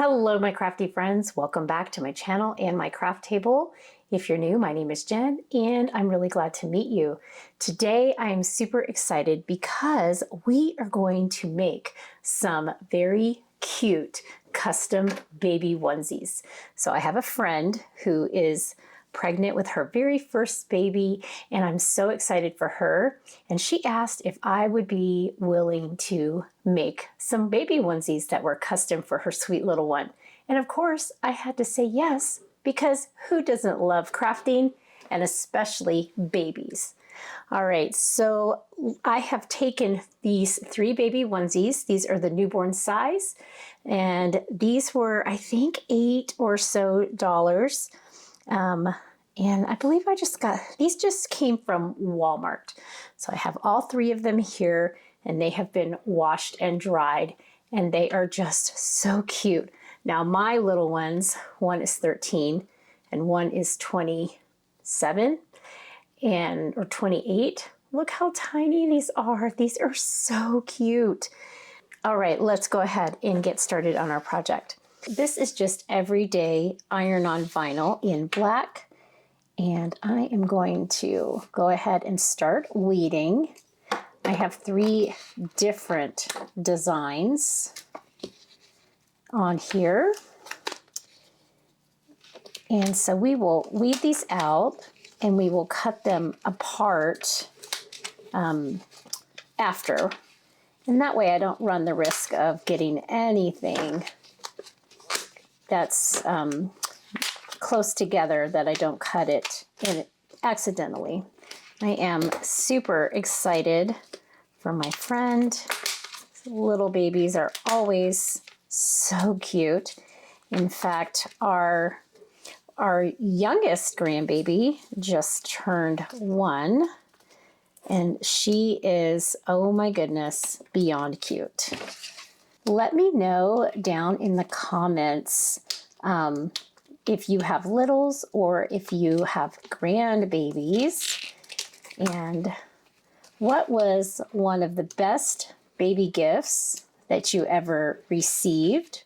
Hello, my crafty friends. Welcome back to my channel and my craft table. If you're new, my name is Jen, and I'm really glad to meet you. Today, I am super excited because we are going to make some very cute custom baby onesies. So I have a friend who is pregnant with her very first baby, and I'm so excited for her. And she asked if I would be willing to make some baby onesies that were custom for her sweet little one. And of course, I had to say yes, because who doesn't love crafting, and especially babies? All right, so I have taken these 3 baby onesies. These are the newborn size, and these were, I think, $8 or so. And I believe these just came from Walmart. So I have all 3 of them here, and they have been washed and dried, and they are just so cute. Now my little ones, one is 13 and one is 27 or 28. Look how tiny these are. These are so cute. All right, let's go ahead and get started on our project. This is just everyday iron-on vinyl in black. And I am going to go ahead and start weeding. I have 3 different designs on here. And so we will weed these out and we will cut them apart after. And that way I don't run the risk of getting anything that's close together, that I don't cut it in accidentally. I am super excited for my friend. Little babies are always so cute. In fact, our youngest grandbaby just turned 1, and she is, oh my goodness, beyond cute. Let me know down in the comments if you have littles or if you have grandbabies, and what was one of the best baby gifts that you ever received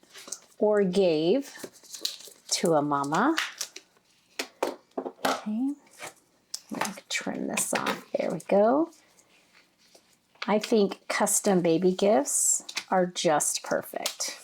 or gave to a mama. Okay, I'm going to trim this off. There we go. I think custom baby gifts are just perfect.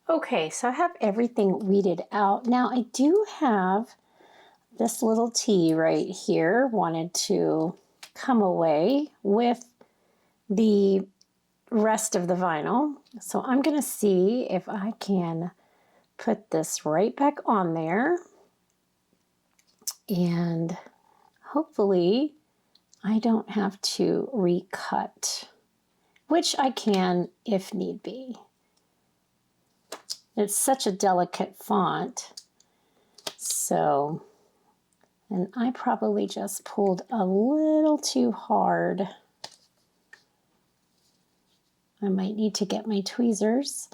Okay, so I have everything weeded out. Now I do have this little T right here, wanted to come away with the rest of the vinyl. So I'm gonna see if I can put this right back on there, and hopefully I don't have to recut, which I can if need be. It's such a delicate font, so, and I probably just pulled a little too hard. I might need to get my tweezers,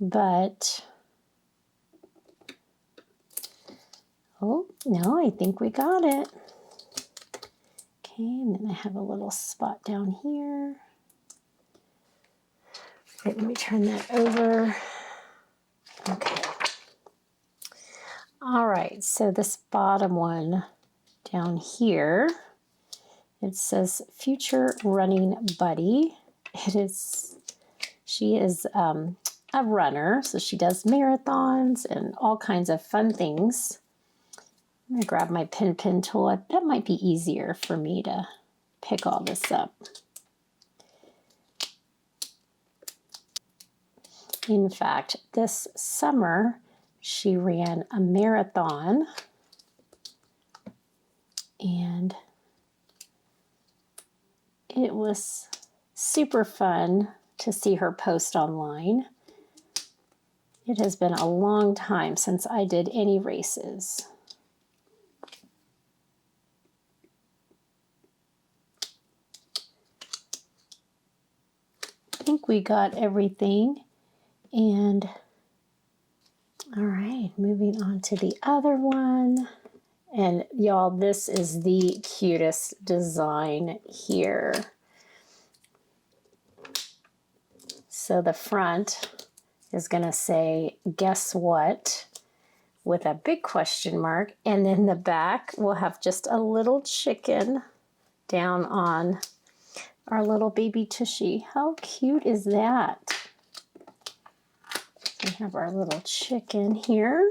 but, oh, no, I think we got it. Okay, and then I have a little spot down here. Right, let me turn that over. Okay. All right, so this bottom one down here, it says future running buddy. She is a runner, so she does marathons and all kinds of fun things. I'm gonna grab my pin tool. That might be easier for me to pick all this up. In fact, this summer, she ran a marathon, and it was super fun to see her post online. It has been a long time since I did any races. I think we got everything. And all right, moving on to the other one. And y'all, this is the cutest design here. So the front is going to say, guess what? With a big question mark. And then the back will have just a little chicken down on our little baby tushy. How cute is that? We have our little chicken here.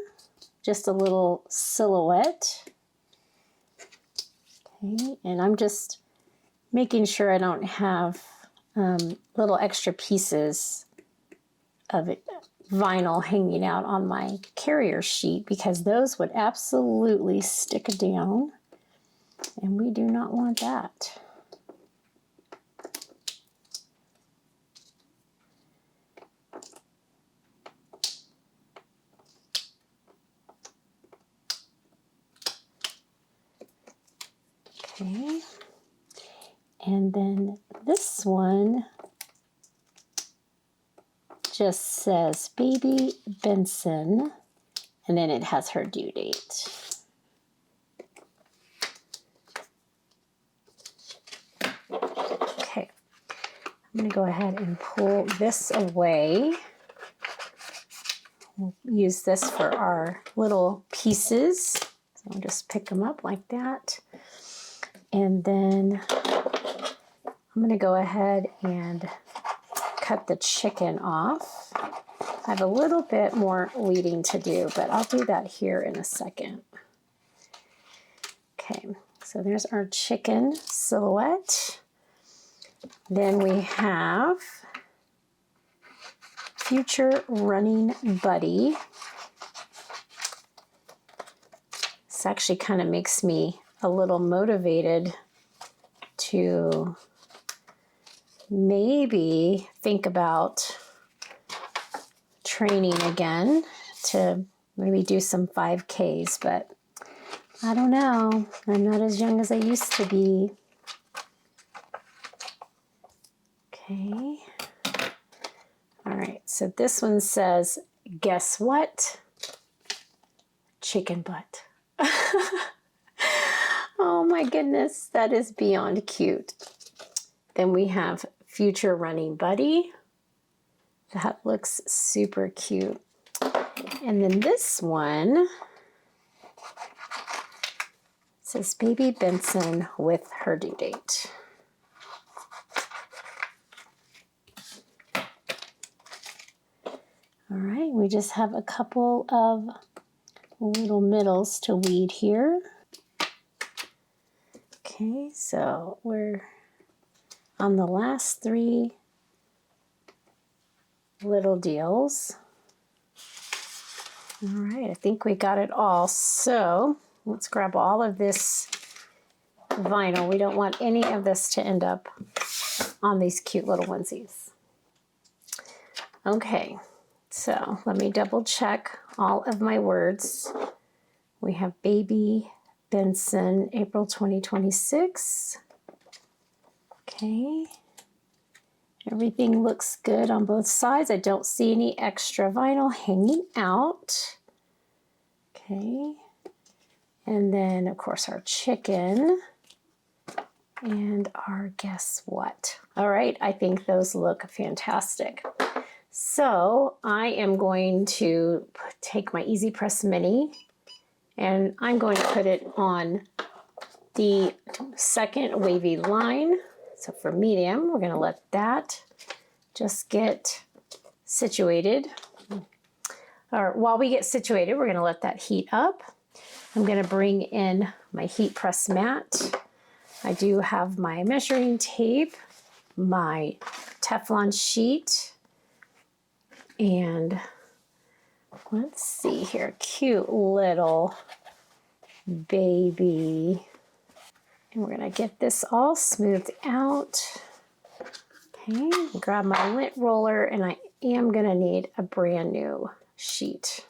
Just a little silhouette. Okay, and I'm just making sure I don't have little extra pieces of vinyl hanging out on my carrier sheet, because those would absolutely stick down, and we do not want that. Okay, and then this one just says Baby Benson, and then it has her due date. Okay, I'm going to go ahead and pull this away. We'll use this for our little pieces. So I'll just pick them up like that. And then I'm going to go ahead and cut the chicken off. I have a little bit more weeding to do, but I'll do that here in a second. Okay, so there's our chicken silhouette. Then we have Future Running Buddy. This actually kind of makes me a little motivated to maybe think about training again, to maybe do some 5Ks, but I don't know. I'm not as young as I used to be. Okay. All right, so this one says, guess what? Chicken butt. Oh my goodness, that is beyond cute. Then we have Future Running Buddy. That looks super cute. And then this one says Baby Benson with her due date. All right, we just have a couple of little middles to weed here. Okay, so we're on the last three little deals. All right, I think we got it all. So let's grab all of this vinyl. We don't want any of this to end up on these cute little onesies. Okay, so let me double check all of my words. We have Baby Benson, April 2026. Okay. Everything looks good on both sides. I don't see any extra vinyl hanging out. Okay. And then, of course, our chicken and our guess what. All right, I think those look fantastic. So I am going to take my Easy Press Mini, and I'm going to put it on the second wavy line. So for medium, we're going to let that just get situated. Or while we get situated, we're going to let that heat up. I'm going to bring in my heat press mat. I do have my measuring tape, my Teflon sheet, and let's see here, cute little baby And we're going to get this all smoothed out. Okay, grab my lint roller, and I am going to need a brand new sheet.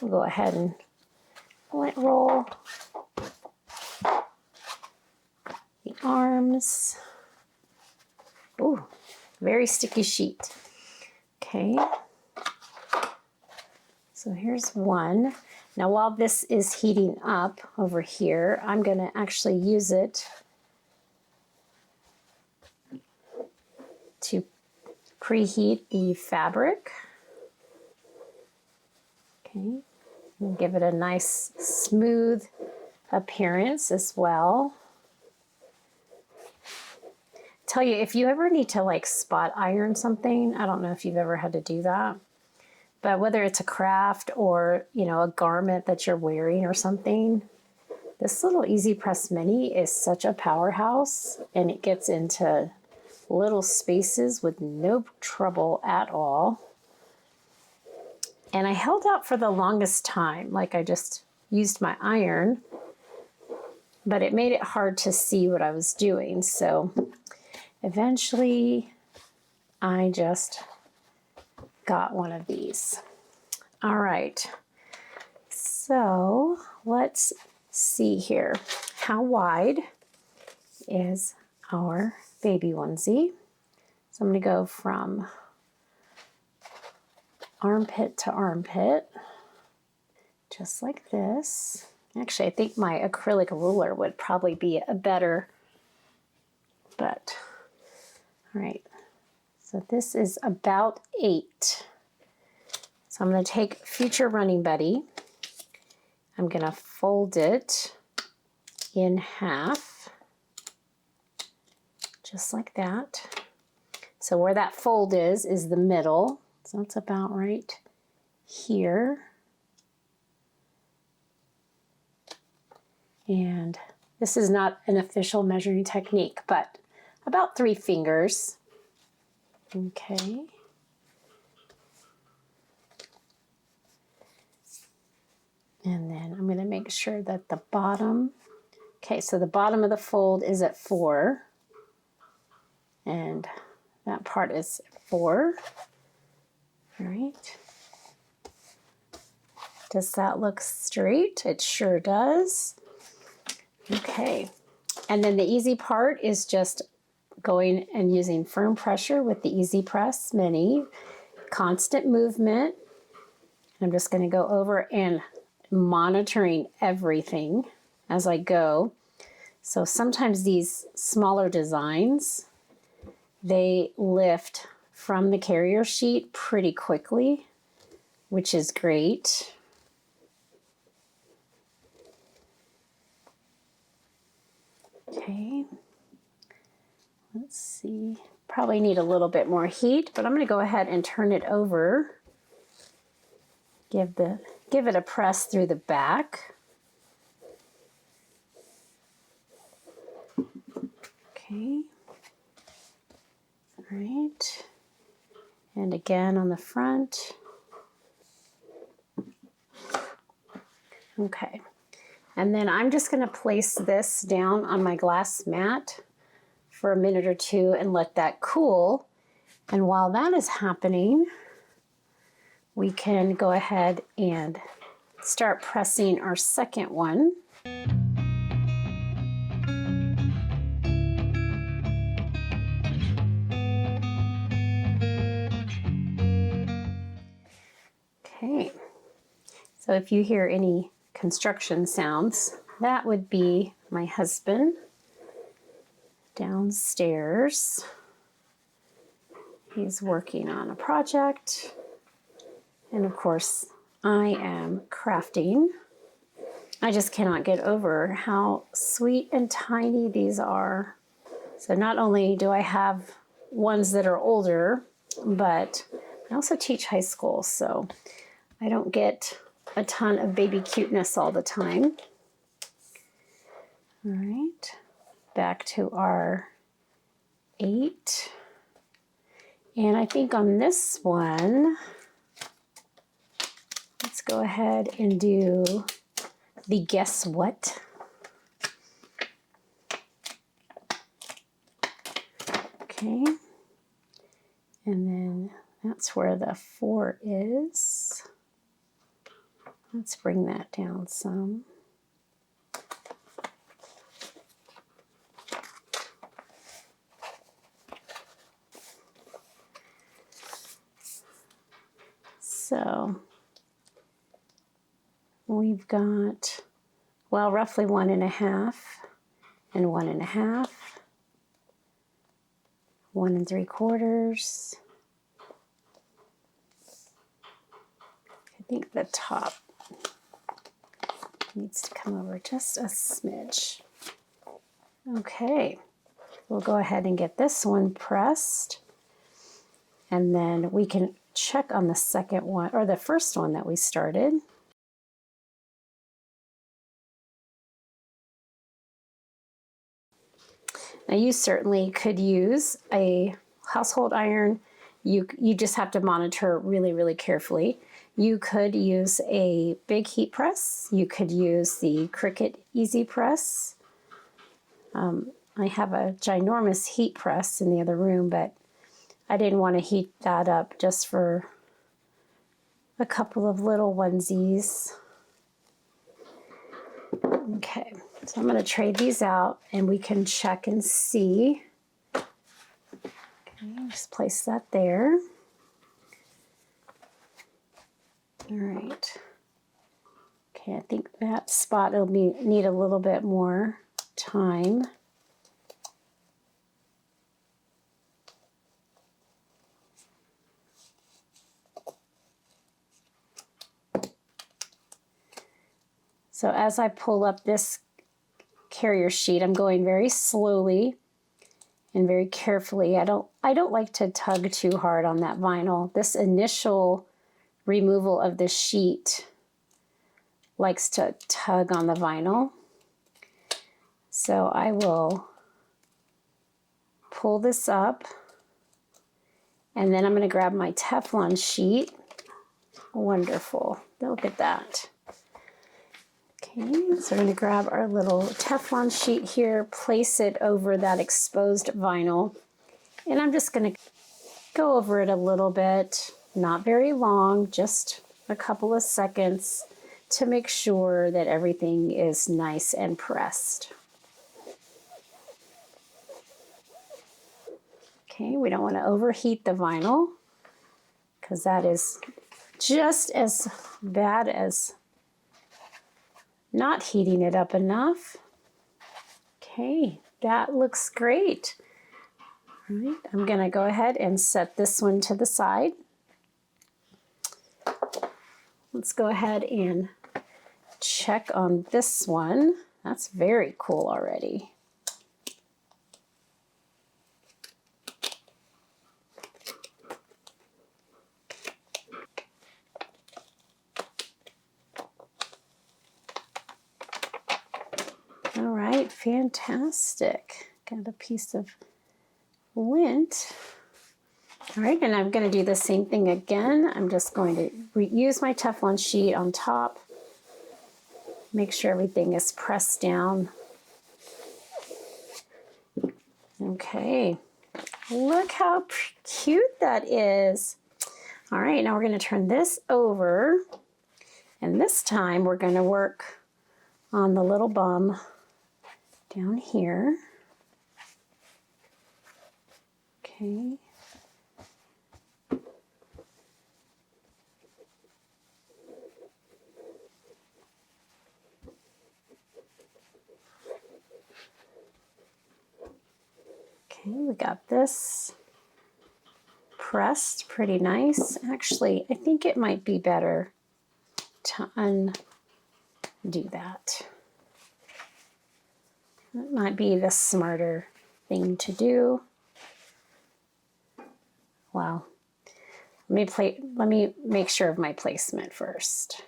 We'll go ahead and lint roll the arms. Ooh, very sticky sheet. Okay, so here's one. Now while this is heating up over here, I'm going to actually use it to preheat the fabric. Okay, and give it a nice smooth appearance as well. Tell you, if you ever need to like spot iron something, I don't know if you've ever had to do that, but whether it's a craft or, you know, a garment that you're wearing or something, this little Easy Press Mini is such a powerhouse, and it gets into little spaces with no trouble at all. And I held out for the longest time, like I just used my iron, but it made it hard to see what I was doing. So eventually I just got one of these. All right, so let's see here. How wide is our baby onesie? So I'm going to go from armpit to armpit, just like this. Actually, I think my acrylic ruler would probably be a better, but all right. So this is about 8. So I'm going to take Future Running Buddy. I'm going to fold it in half, just like that. So where that fold is the middle. So it's about right here. And this is not an official measuring technique, but about 3 fingers. Okay. And then I'm going to make sure that the bottom, okay, so the bottom of the fold is at 4. And that part is 4. All right. Does that look straight? It sure does. Okay. And then the easy part is just going and using firm pressure with the Easy Press Mini, constant movement. I'm just going to go over and monitoring everything as I go. So sometimes these smaller designs, they lift from the carrier sheet pretty quickly, which is great. Okay, let's see. Probably need a little bit more heat, but I'm going to go ahead and turn it over. Give it a press through the back. Okay. All right. And again on the front. Okay. And then I'm just going to place this down on my glass mat for a minute or 2 and let that cool. And while that is happening, we can go ahead and start pressing our second one. Okay, so if you hear any construction sounds, that would be my husband downstairs. He's working on a project. And of course, I am crafting. I just cannot get over how sweet and tiny these are. So not only do I have ones that are older, but I also teach high school, so I don't get a ton of baby cuteness all the time. All right, back to our 8. And I think on this one, let's go ahead and do the guess what. Okay, and then that's where the 4 is. Let's bring that down some. So we've got, well, roughly 1.5 and 1.5, 1 3/4. I think the top needs to come over just a smidge. Okay, we'll go ahead and get this one pressed, and then we can check on the second one, or the first one that we started. Now you certainly could use a household iron. You just have to monitor really, really carefully. You could use a big heat press. You could use the Cricut Easy Press. I have a ginormous heat press in the other room, but I didn't want to heat that up just for a couple of little onesies. Okay, so I'm going to trade these out and we can check and see. Okay, just place that there. All right. Okay, I think that spot will need a little bit more time. So as I pull up this carrier sheet, I'm going very slowly and very carefully. I don't like to tug too hard on that vinyl. This initial removal of the sheet likes to tug on the vinyl. So I will pull this up, and then I'm going to grab my Teflon sheet. Wonderful. Look at that. Okay, so we're going to grab our little Teflon sheet here, place it over that exposed vinyl, and I'm just going to go over it a little bit, not very long, just a couple of seconds to make sure that everything is nice and pressed. Okay, we don't want to overheat the vinyl because that is just as bad as not heating it up enough. Okay, that looks great. All right, I'm going to go ahead and set this one to the side. Let's go ahead and check on this one. That's very cool already. All right, fantastic. Got a piece of lint. All right, and I'm going to do the same thing again. I'm just going to use my Teflon sheet on top. Make sure everything is pressed down. Okay, look how cute that is. All right, now we're going to turn this over, and this time we're going to work on the little bum down here. Okay. Okay, we got this pressed pretty nice. Actually, I think it might be better to undo that. That might be the smarter thing to do. Well, let me make sure of my placement first.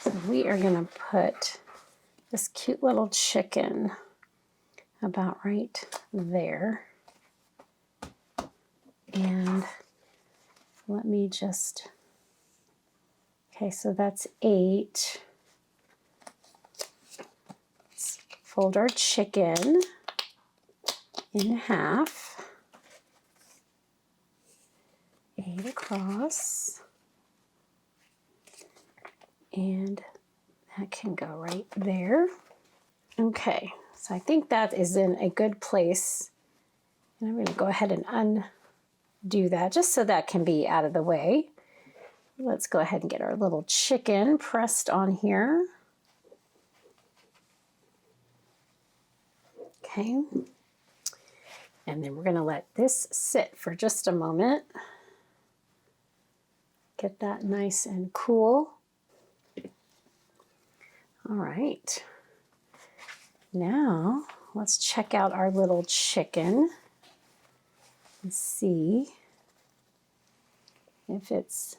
So we are going to put this cute little chicken about right there. And let me just, okay, so that's 8. Let's fold our chicken in half. 8 across. And that can go right there. Okay, so I think that is in a good place. And I'm going to go ahead and undo that just so that can be out of the way. Let's go ahead and get our little chicken pressed on here. Okay. And then we're going to let this sit for just a moment. Get that nice and cool. All right. Now, let's check out our little chicken and see if it's,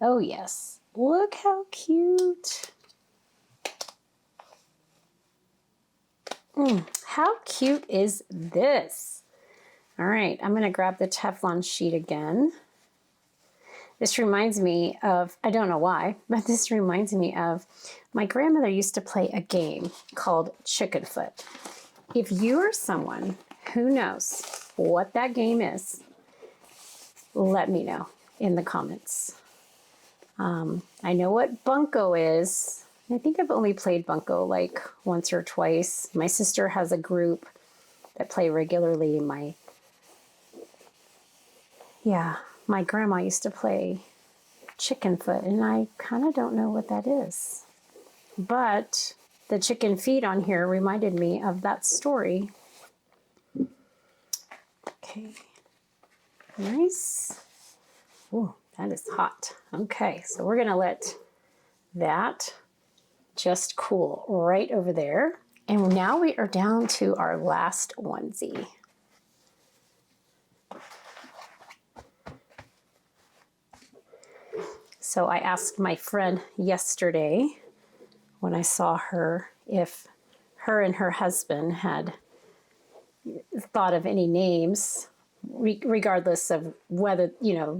oh yes, look how cute. How cute is this? All right, I'm gonna grab the Teflon sheet again. This reminds me of, I don't know why, but this reminds me of my grandmother used to play a game called Chicken Foot. If you are someone who knows what that game is, let me know in the comments. I know what bunco is. I think I've only played bunco like once or twice. My sister has a group that play regularly. My grandma used to play chicken foot, and I kind of don't know what that is. But the chicken feet on here reminded me of that story. Okay, nice. Oh, that is hot. Okay, so we're gonna let that just cool right over there. And now we are down to our last onesie. So I asked my friend yesterday when I saw her if her and her husband had thought of any names, regardless of whether, you know,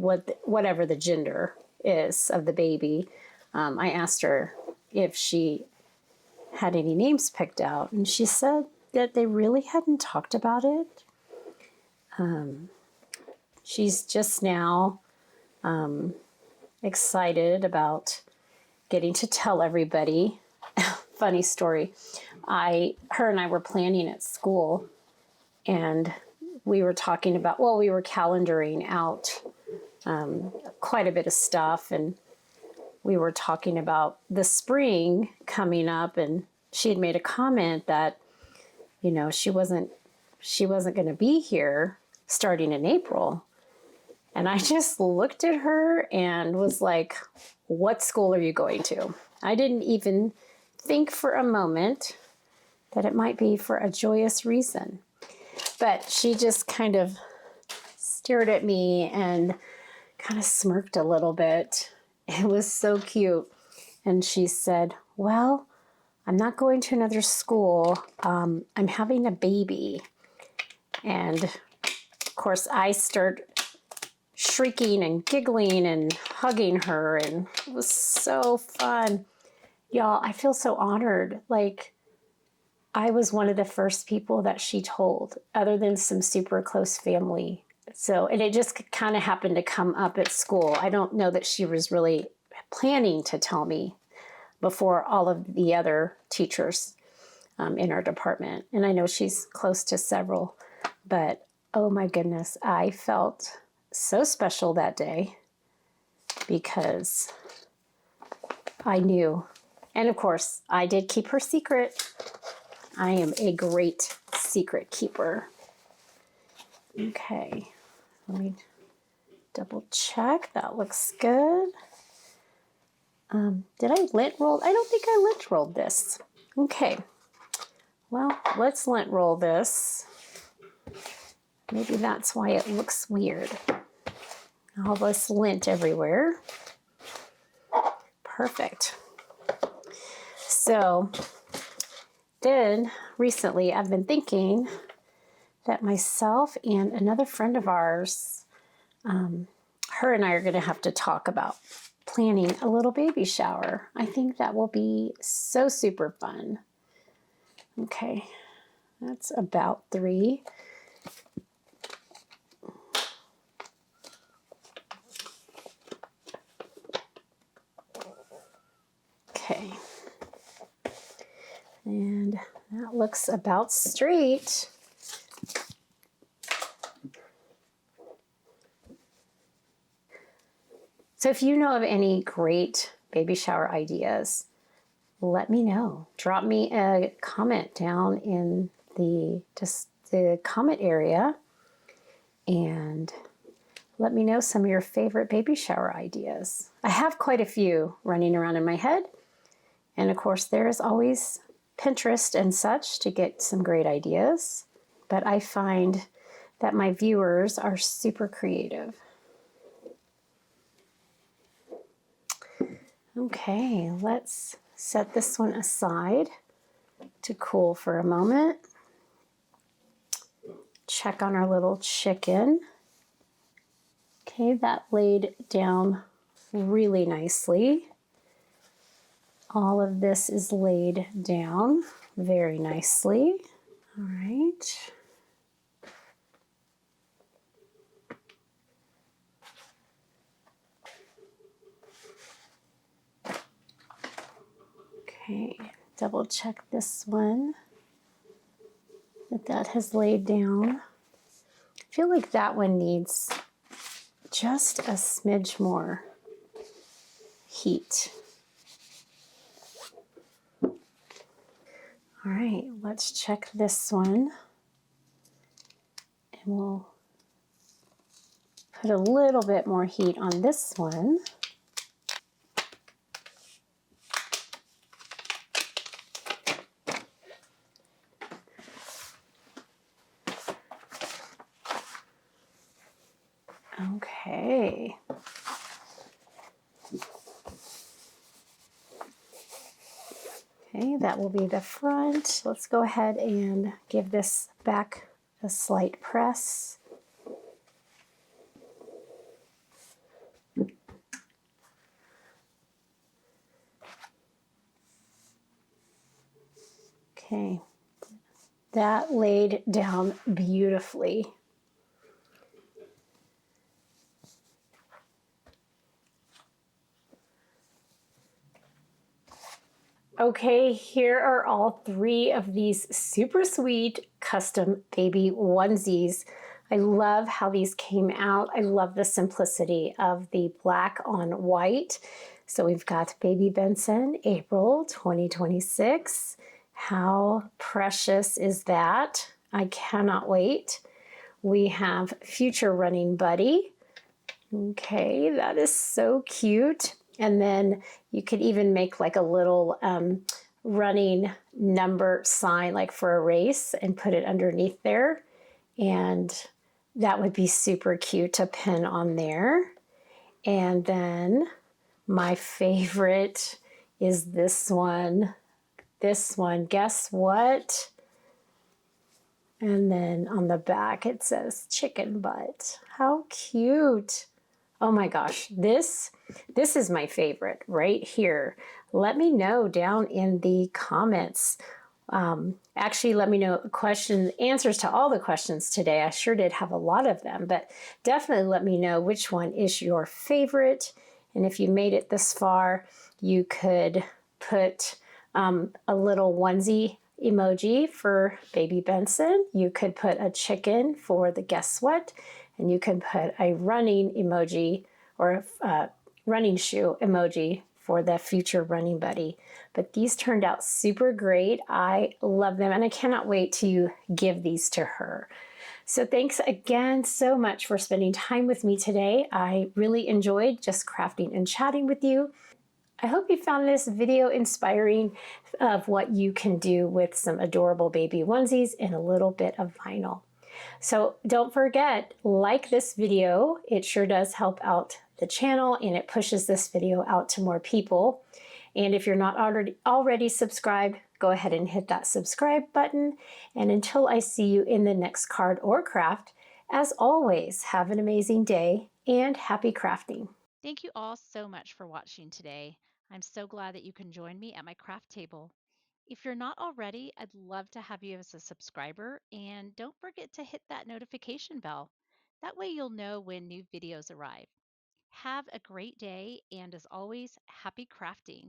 whatever the gender is of the baby. I asked her if she had any names picked out, and she said that they really hadn't talked about it. She's just now excited about getting to tell everybody. Funny story. Her and I were planning at school, and we were talking about, well, we were calendaring out quite a bit of stuff, and we were talking about the spring coming up, and she had made a comment that, you know, she wasn't going to be here starting in April. And I just looked at her and was like, what school are you going to? I didn't even think for a moment that it might be for a joyous reason. But she just kind of stared at me and kind of smirked a little bit. It was so cute. And she said, well, I'm not going to another school. I'm having a baby. And of course, I start shrieking and giggling and hugging her, and it was so fun. Y'all, I feel so honored. Like, I was one of the first people that she told, other than some super close family. So, and it just kind of happened to come up at school. I don't know that she was really planning to tell me before all of the other teachers in our department. And I know she's close to several, but oh my goodness, I felt so special that day because I knew. And of course, I did keep her secret. I am a great secret keeper. Okay, let me double check. That looks good. Did I lint roll? I don't think I lint rolled this. Okay, well, let's lint roll this. Maybe that's why it looks weird. All this lint everywhere. perfect. So then recently I've been thinking that myself and another friend of ours, her and I are going to have to talk about planning a little baby shower. I think that will be so super fun. Okay, that's about 3. Okay, and that looks about straight. So if you know of any great baby shower ideas, let me know. Drop me a comment down in the comment area and let me know some of your favorite baby shower ideas. I have quite a few running around in my head. And of course, there is always Pinterest and such to get some great ideas. But I find that my viewers are super creative. Okay, let's set this one aside to cool for a moment. Check on our little chicken. Okay, that laid down really nicely. All of this is laid down very nicely. All right. Okay, double check this one, that has laid down. I feel like that one needs just a smidge more heat. All right, let's check this one. And we'll put a little bit more heat on this one. Okay. Okay, that will be the front. Let's go ahead and give this back a slight press. Okay, that laid down beautifully. Okay, here are all 3 of these super sweet custom baby onesies. I love how these came out. I love the simplicity of the black on white. So we've got Baby Benson, April 2026. How precious is that? I cannot wait. We have Future Running Buddy. Okay, that is so cute. And then you could even make like a little running number sign, like for a race, and put it underneath there. And that would be super cute to pin on there. And then my favorite is this one. This one, guess what? And then on the back it says chicken butt. How cute. Oh my gosh, this is my favorite right here. Let me know down in the comments. Actually, let me know answers to all the questions today. I sure did have a lot of them, but definitely let me know which one is your favorite. And if you made it this far, you could put a little onesie emoji for Baby Benson. You could put a chicken for the guess what, and you can put a running emoji or a running shoe emoji for the Future Running Buddy. But these turned out super great. I love them, and I cannot wait to give these to her. So thanks again so much for spending time with me today. I really enjoyed just crafting and chatting with you. I hope you found this video inspiring of what you can do with some adorable baby onesies and a little bit of vinyl. So don't forget, like this video. It sure does help out the channel and it pushes this video out to more people. And if you're not already subscribed, go ahead and hit that subscribe button. And until I see you in the next card or craft, as always, have an amazing day and happy crafting. Thank you all so much for watching today. I'm so glad that you can join me at my craft table. If you're not already, I'd love to have you as a subscriber, and don't forget to hit that notification bell. That way you'll know when new videos arrive. Have a great day, and as always, happy crafting.